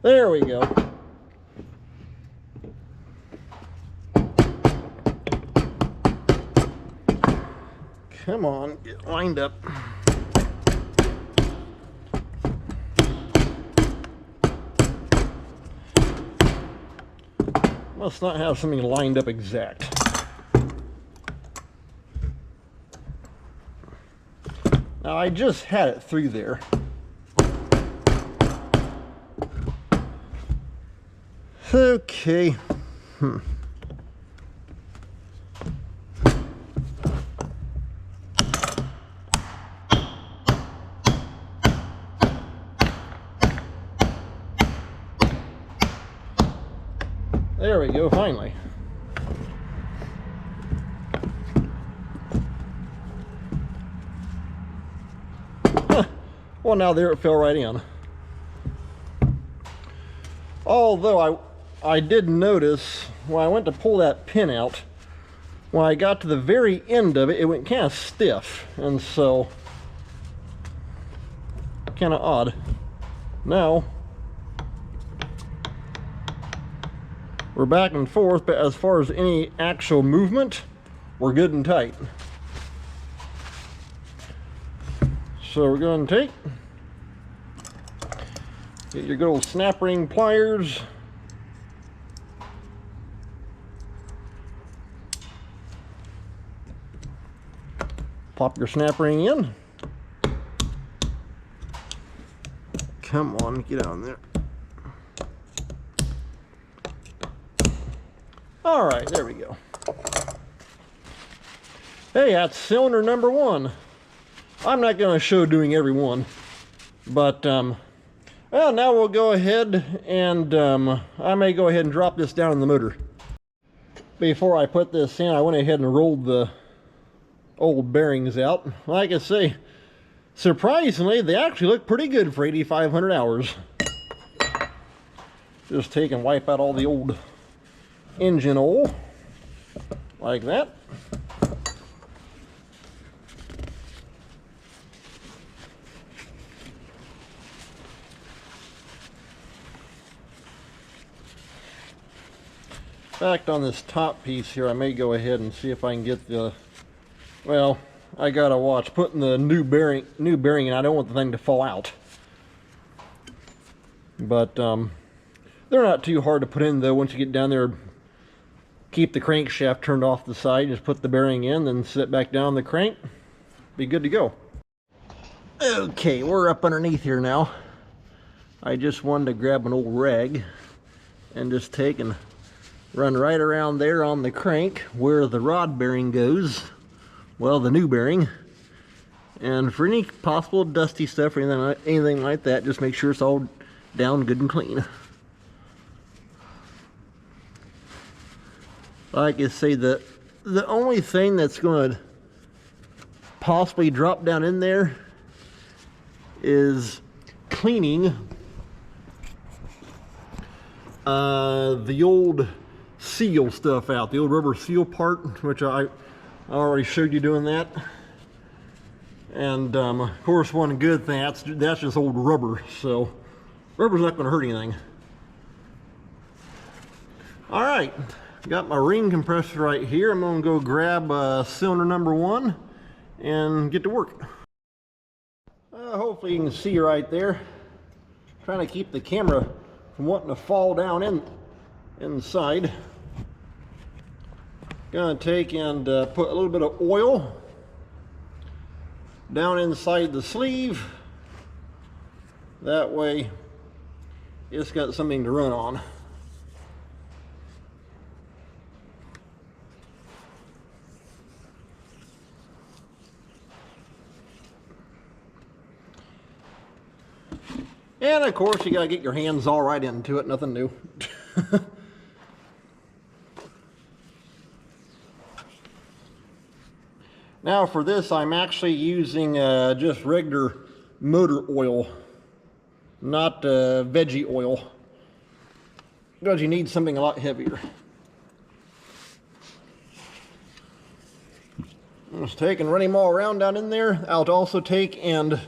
There we go. Come on, get lined up. Must not have something lined up exact. Now I just had it through there. Okay. There we go, finally. Huh. Well, now there it fell right in. Although I did notice when I went to pull that pin out, when I got to the very end of it, it went kind of stiff, and so kind of odd. Now we're back and forth, but as far as any actual movement, we're good and tight. So we're going to get your good old snap ring pliers. Pop your snap ring in. Come on, get on there. All right, there we go. Hey, that's cylinder number 1. I'm not going to show doing every one, but well, now we'll go ahead and I may go ahead and drop this down in the motor. Before I put this in, I went ahead and rolled the old bearings out. Like I say, surprisingly, they actually look pretty good for 8,500 hours. Just take and wipe out all the old engine oil like that. In fact, on this top piece here, I may go ahead and see if I can get the, well, I gotta watch putting the new bearing in. I don't want the thing to fall out, but they're not too hard to put in though. Once you get down there, keep the crankshaft turned off the side, just put the bearing in, then sit back down the crank, be good to go. Okay, we're up underneath here now. I just wanted to grab an old rag and just take and run right around there on the crank where the rod bearing goes, well, the new bearing, and for any possible dusty stuff or anything like that, just make sure it's all down good and clean. Like I say, the only thing that's going to possibly drop down in there is cleaning the old seal stuff out, the old rubber seal part, which I already showed you doing that. And of course, one good thing, that's just old rubber, so rubber's not going to hurt anything. All right, got my ring compressor right here. I'm going to go grab cylinder number 1 and get to work. Hopefully you can see right there. Trying to keep the camera from wanting to fall down inside. Gonna take and put a little bit of oil down inside the sleeve. That way it's got something to run on. And of course you gotta get your hands all right into it, nothing new. Now for this, I'm actually using just regular motor oil, not veggie oil, because you need something a lot heavier. Just take and run him all around down in there. I'll also take and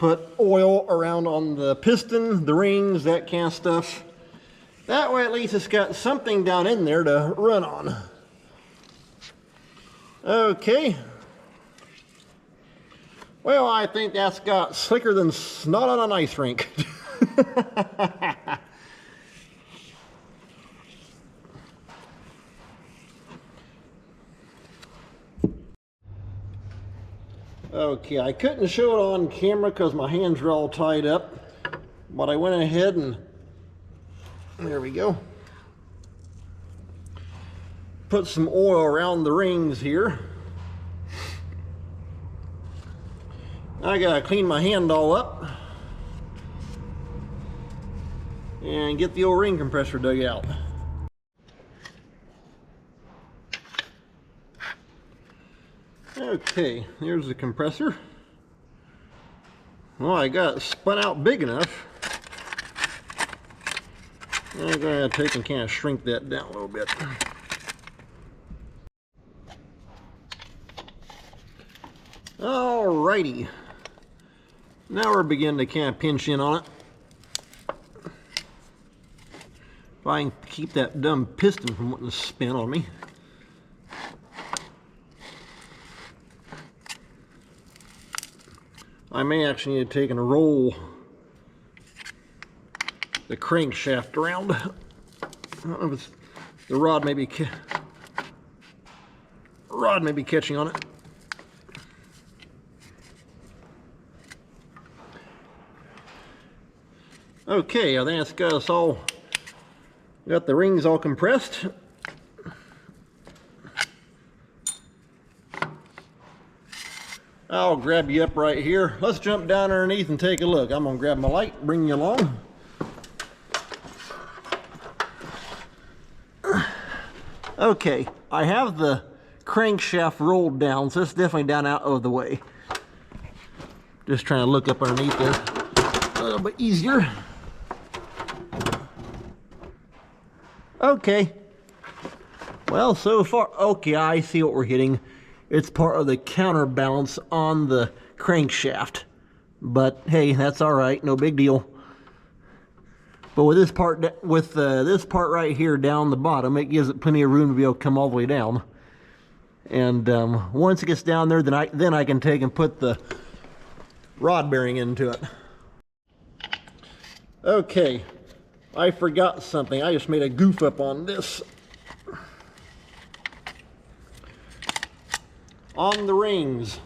put oil around on the piston, the rings, that kind of stuff. That way at least it's got something down in there to run on. Okay. Well, I think that's got slicker than snot on an ice rink. Okay, I couldn't show it on camera because my hands were all tied up, but I went ahead and, there we go, put some oil around the rings here. I gotta clean my hand all up and get the old ring compressor dug out. Okay, here's the compressor. Well, I got it spun out big enough. I'm going to take and kind of shrink that down a little bit. Alrighty. Now we're beginning to kind of pinch in on it. If I can keep that dumb piston from wanting to spin on me. I may actually need to take and roll the crankshaft around. I don't know if it's, the rod may be catching on it. Okay, I think it's got us all, got the rings all compressed. I'll grab you up right here. Let's jump down underneath and take a look. I'm gonna grab my light, bring you along. Okay, I have the crankshaft rolled down, so it's definitely down out of the way. Just trying to look up underneath there a little bit easier. Okay. Well, so far, okay, I see what we're hitting. It's part of the counterbalance on the crankshaft. But hey, that's all right, no big deal. But with this part, this part right here down the bottom, it gives it plenty of room to be able to come all the way down. And once it gets down there, then I can take and put the rod bearing into it. Okay, I forgot something. I just made a goof up on this. On the rings,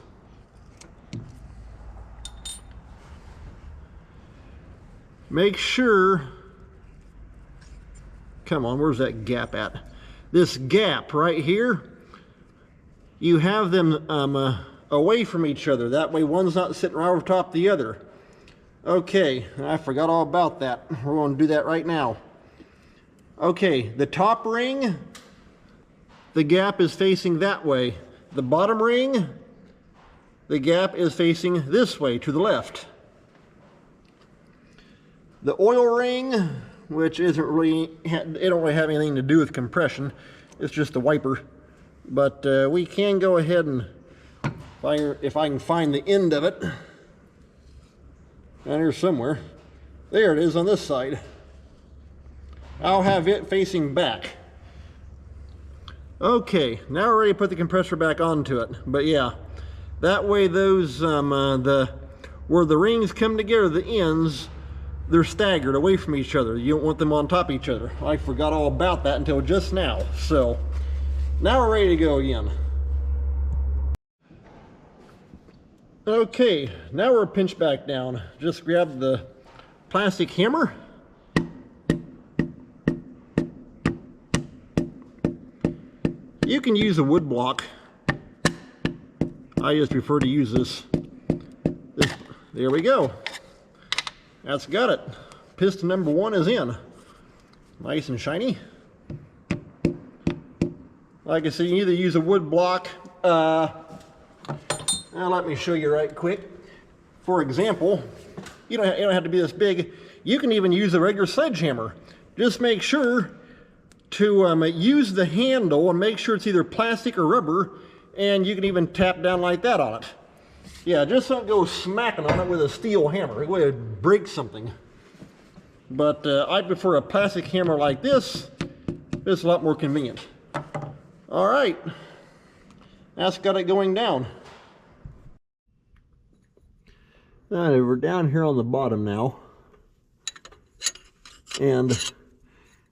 make sure, come on, where's that gap at? This gap right here, you have them away from each other. That way one's not sitting right over top of the other. Okay, I forgot all about that. We're going to do that right now. Okay, the top ring, the gap is facing that way. The bottom ring, the gap is facing this way to the left. The oil ring, which isn't really, it don't really have anything to do with compression, it's just a wiper. But we can go ahead and, if I can find the end of it, down here somewhere. There it is on this side. I'll have it facing back. Okay, now we're ready to put the compressor back onto it. But yeah, that way those, where the rings come together, the ends, they're staggered away from each other. You don't want them on top of each other. I forgot all about that until just now. So, now we're ready to go again. Okay, now we're pinched back down. Just grab the plastic hammer. You can use a wood block. I just prefer to use this. There we go. That's got it. Piston number 1 is in. Nice and shiny. Like I said, you can either use a wood block. Now let me show you right quick. For example, you don't have to be this big. You can even use a regular sledgehammer. Just make sure to use the handle and make sure it's either plastic or rubber, and you can even tap down like that on it. Yeah, just don't go smacking on it with a steel hammer. It would break something. But I prefer a plastic hammer like this. It's a lot more convenient. All right, that's got it going down. All right, we're down here on the bottom now. And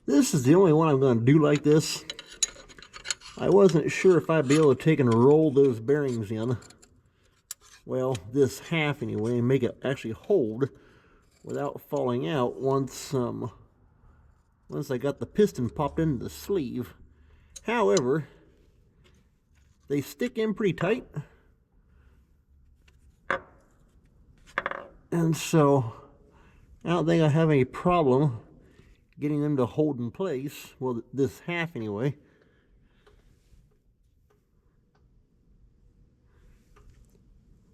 this is the only one I'm going to do like this. I wasn't sure if I'd be able to take and roll those bearings in. Well, this half anyway, and make it actually hold without falling out once I got the piston popped into the sleeve. However, they stick in pretty tight. And so I don't think I have any problem getting them to hold in place. Well, this half anyway.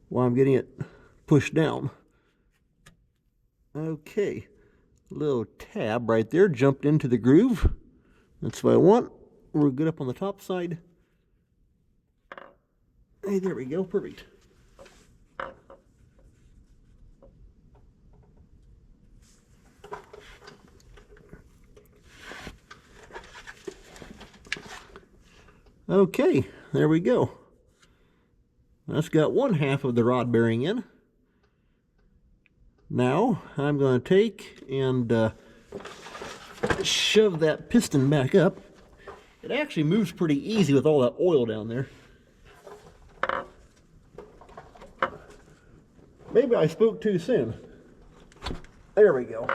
While I'm getting it pushed down. Okay, little tab right there jumped into the groove. That's what I want. We're good up on the top side. Hey, there we go, perfect. Okay, there we go. That's got one half of the rod bearing in. Now I'm going to take and shove that piston back up. It actually moves pretty easy with all that oil down there. Maybe I spoke too soon. There we go.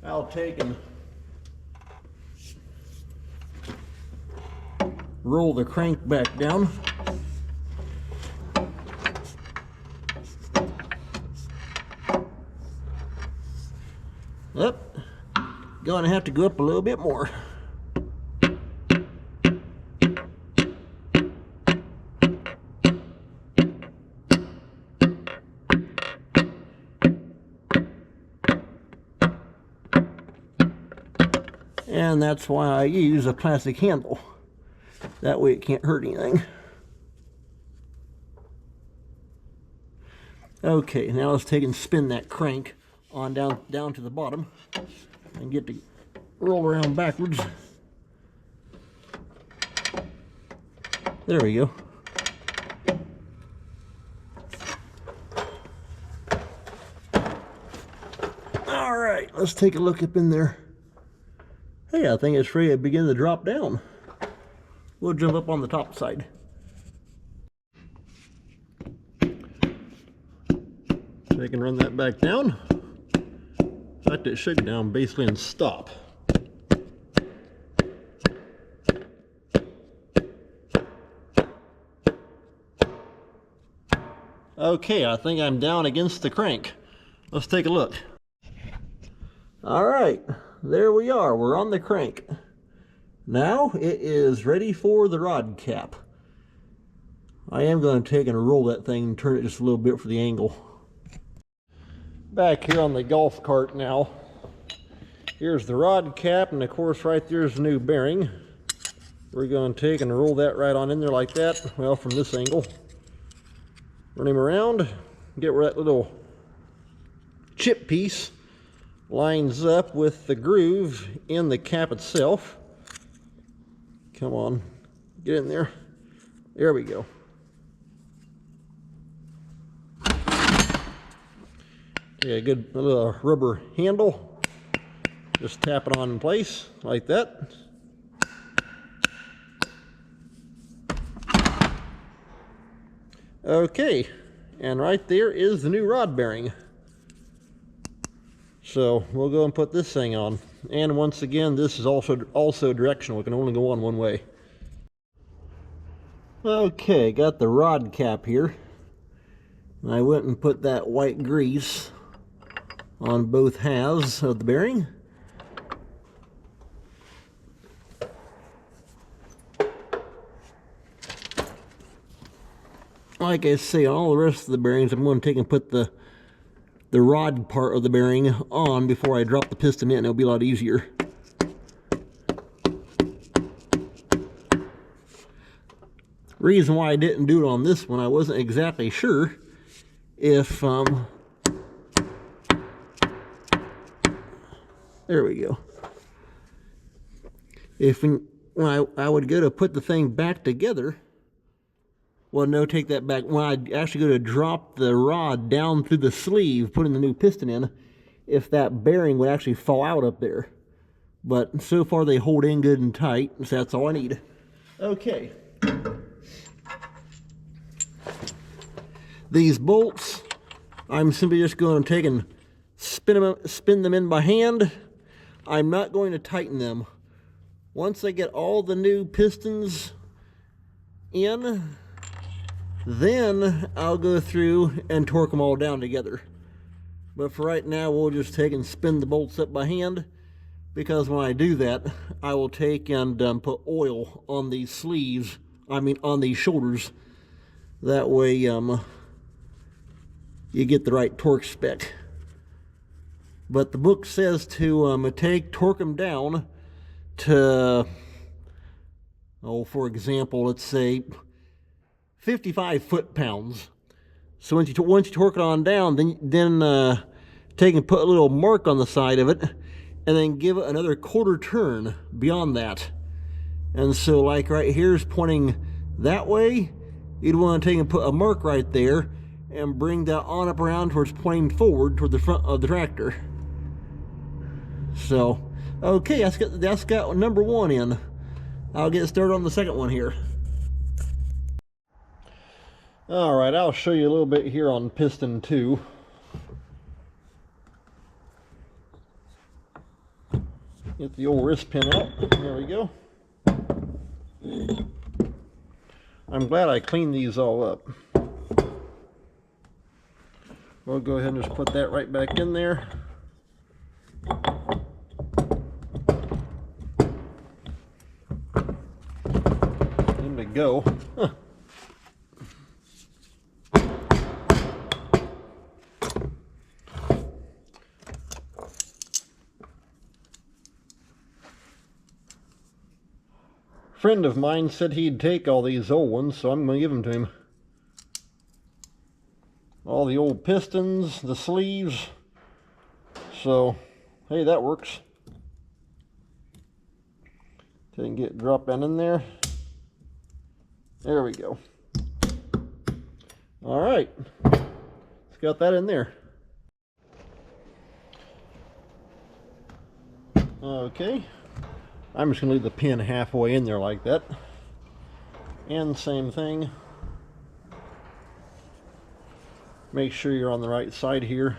I'll take and roll the crank back down. Up. Gonna have to go up a little bit more. And that's why I use a plastic handle. That way it can't hurt anything. Okay, now let's take and spin that crank on down to the bottom and get to roll around backwards. There we go. All right, let's take a look up in there. Hey, I think it's ready to begin to drop down. We'll jump up on the top side. So I can run that back down. Let it shake down basically and stop. Okay, I think I'm down against the crank. Let's take a look. All right, there we are. We're on the crank. Now it is ready for the rod cap. I am going to take and roll that thing and turn it just a little bit for the angle. Back here on the golf cart now. Here's the rod cap, and of course right there's the new bearing. We're going to take and roll that right on in there like that. Well, from this angle. Run him around, get where that little chip piece lines up with the groove in the cap itself. Come on, get in there. There we go. Okay, a good little rubber handle. Just tap it on in place like that. Okay, and right there is the new rod bearing. So we'll go and put this thing on. And once again, this is also directional. It can only go on one way. Okay, got the rod cap here. And I went and put that white grease on both halves of the bearing. Like I say, on all the rest of the bearings, I'm going to take and put the the rod part of the bearing on before I drop the piston in. It'll be a lot easier. Reason why I didn't do it on this one, I wasn't exactly sure if there we go. If when I would go to put the thing back together, well, no, take that back. When I actually go to drop the rod down through the sleeve, putting the new piston in, if that bearing would actually fall out up there. But so far they hold in good and tight, so that's all I need. Okay. These bolts, I'm simply just going to take and spin them in by hand. I'm not going to tighten them. Once I get all the new pistons in, then I'll go through and torque them all down together. But for right now, we'll just take and spin the bolts up by hand, because when I do that, I will take and put oil on these sleeves, on these shoulders. That way you get the right torque spec. But the book says to torque them down to, for example, let's say 55 foot-pounds. So once you torque it on down, then take and put a little mark on the side of it, and then give it another quarter turn beyond that. And so, like right here is pointing that way. You'd want to take and put a mark right there, and bring that on up around towards pointing forward toward the front of the tractor. So, okay, that's got number one in. I'll get started on the second one here. Alright, I'll show you a little bit here on piston 2. Get the old wrist pin out. There we go. I'm glad I cleaned these all up. We'll go ahead and just put that right back in there. In to go. Huh. Friend of mine said he'd take all these old ones, so I'm going to give them to him. All the old pistons, the sleeves. So, hey, that works. Take and drop that in there. There we go. All right, let's got that in there. Okay, I'm just gonna leave the pin halfway in there like that. And same thing. Make sure you're on the right side here.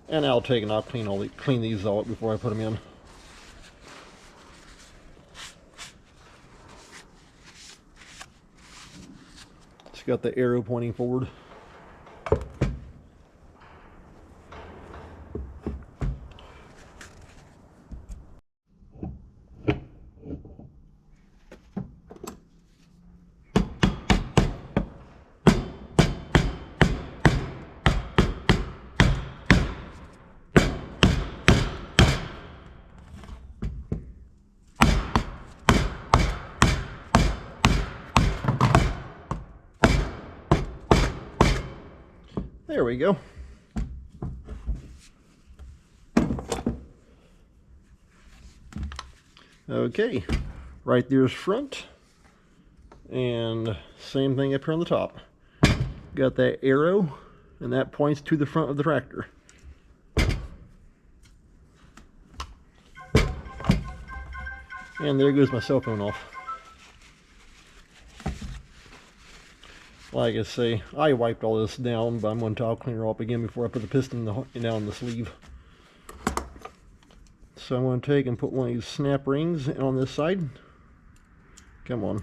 And I'll clean these all up before I put them in. It's got the arrow pointing forward. There we go. Okay, right there's front, and same thing up here on the top. Got that arrow, and that points to the front of the tractor. And there goes my cell phone off. Like I say, I wiped all this down, but I'm going to towel cleaner up again before I put the piston down the sleeve. So I'm going to take and put one of these snap rings on this side. Come on.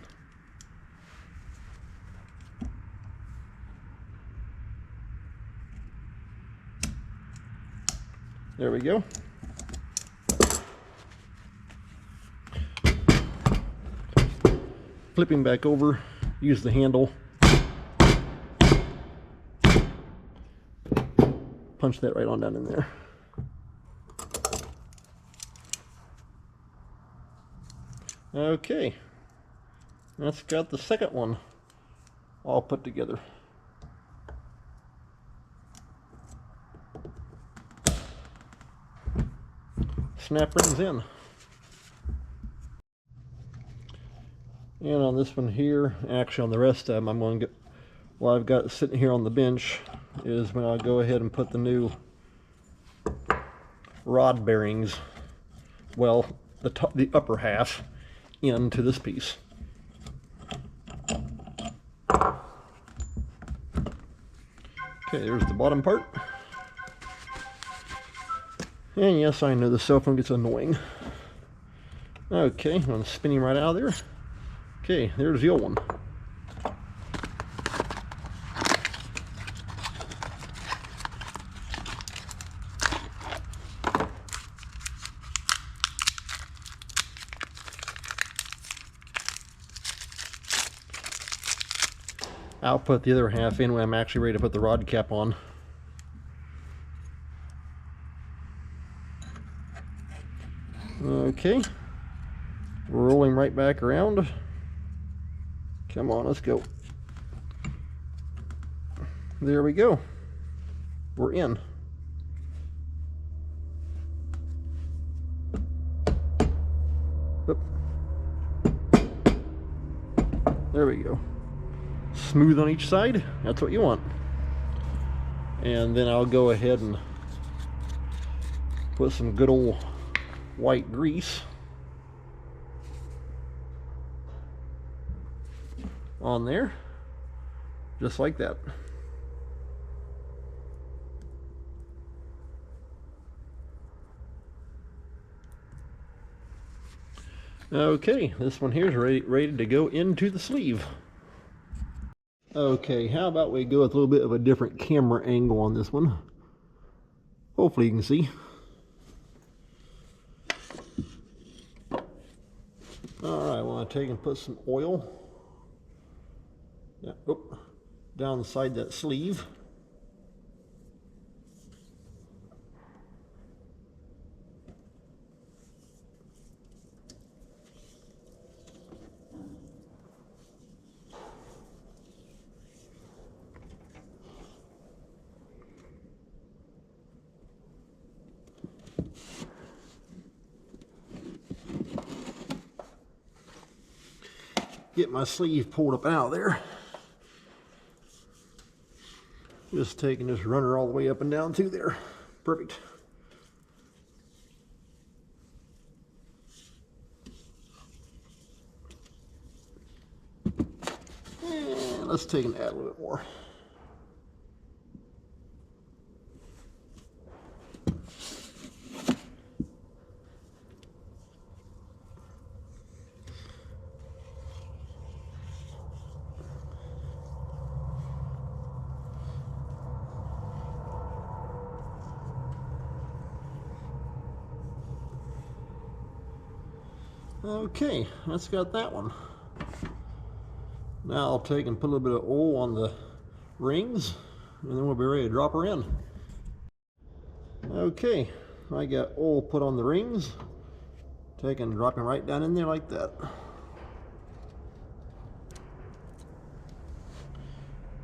There we go. Flipping back over, use the handle. punch that right on down in there. Okay, that's got the second one all put together. Snap rings in. And on this one here, actually on the rest of them, I'm going to get, what I've got sitting here on the bench is when I go ahead and put the new rod bearings, well, the upper half, into this piece. Okay, there's the bottom part. And yes, I know the cell phone gets annoying. Okay, I'm going to spin him right out of there. Okay, there's the old one. I'll put the other half in when I'm actually ready to put the rod cap on. Okay, rolling right back around. Come on, let's go. There we go. We're in. Oop. There we go. Smooth on each side. That's what you want. And then I'll go ahead and put some good old white grease on there, just like that. Okay, this one here is ready to go into the sleeve. Okay, how about we go with a little bit of a different camera angle on this one. Hopefully you can see. Alright, I want to take and put some oil down the side of that sleeve. Get my sleeve pulled up out of there. Just taking this runner all the way up and down through there. Perfect. And let's take and add a little bit more. Okay, that's got that one. Now I'll take and put a little bit of oil on the rings, and then we'll be ready to drop her in. Okay, I got oil put on the rings. Take and drop them right down in there like that.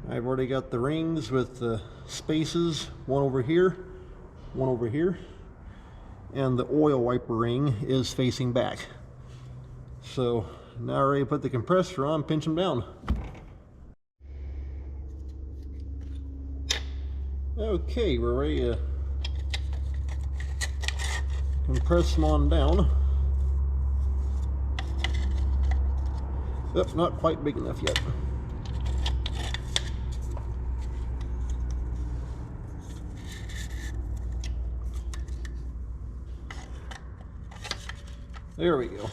I've already got the rings with the spaces, one over here, and the oil wiper ring is facing back. So now we're ready to put the compressor on, pinch them down. Okay, we're ready to compress them on down. Oops, not quite big enough yet. There we go.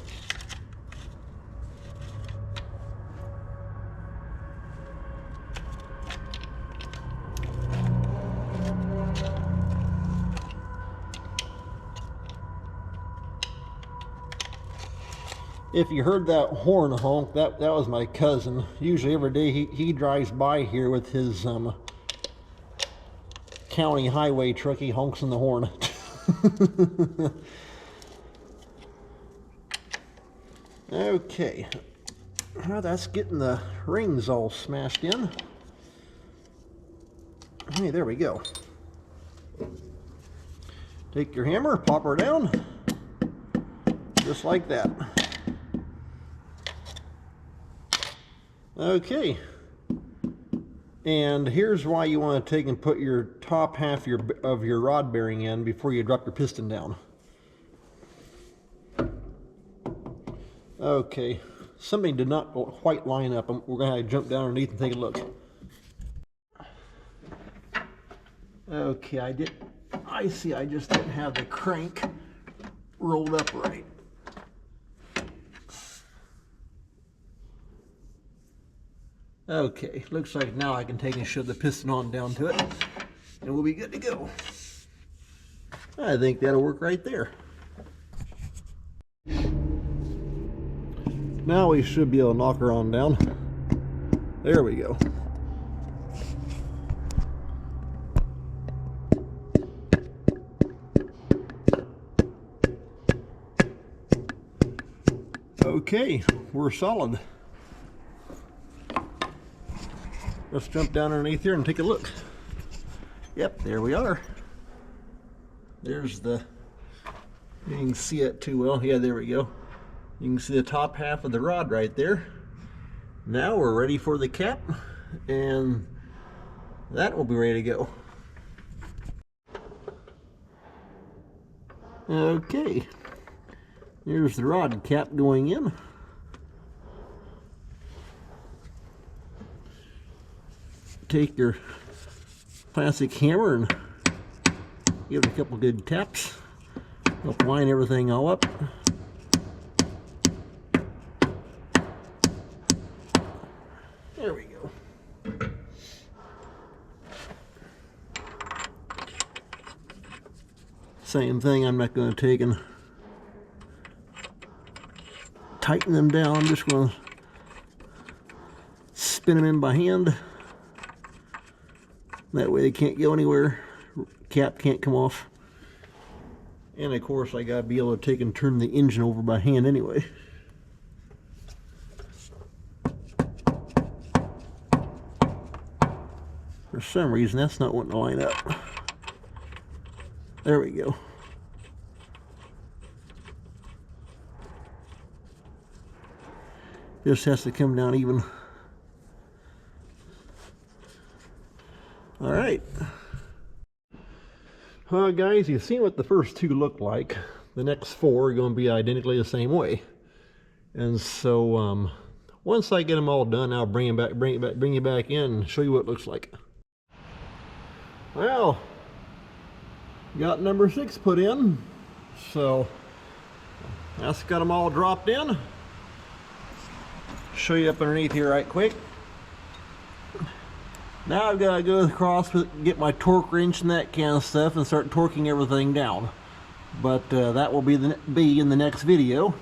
If you heard that horn honk, that was my cousin. Usually every day he drives by here with his county highway truck, he honks in the horn. Okay, well, that's getting the rings all smashed in. Hey, there we go. Take your hammer, pop her down, just like that. Okay, and here's why you want to take and put your top half of your rod bearing in before you drop your piston down. Okay, something did not quite line up. We're going to have to jump down underneath and take a look. Okay, I see I just didn't have the crank rolled up right. Okay, looks like now I can take and shove the piston on down to it, and we'll be good to go. I think that'll work right there. Now we should be able to knock her on down. There we go. Okay, we're solid. Let's jump down underneath here and take a look. Yep, there we are. There's the, you can see it too well. Yeah, there we go. You can see the top half of the rod right there. Now we're ready for the cap, and that will be ready to go. Okay, here's the rod cap going in. Take your plastic hammer and give it a couple good taps. Help line everything all up. There we go. Same thing, I'm not going to take and tighten them down. I'm just going to spin them in by hand. That way they can't go anywhere. Cap can't come off. And of course I gotta be able to take and turn the engine over by hand anyway. For some reason that's not wanting to line up. There we go. Just has to come down even. All right. Well, guys, you've seen what the first two look like. The next four are going to be identically the same way. And so once I get them all done, I'll bring you back in and show you what it looks like. Well, got number 6 put in. So that's got them all dropped in. Show you up underneath here right quick. Now I've got to go across, get my torque wrench and that kind of stuff and start torquing everything down. But that will be in the next video.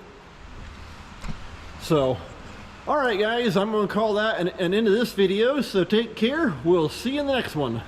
So, alright guys, I'm going to call that an end of this video. So take care. We'll see you in the next one.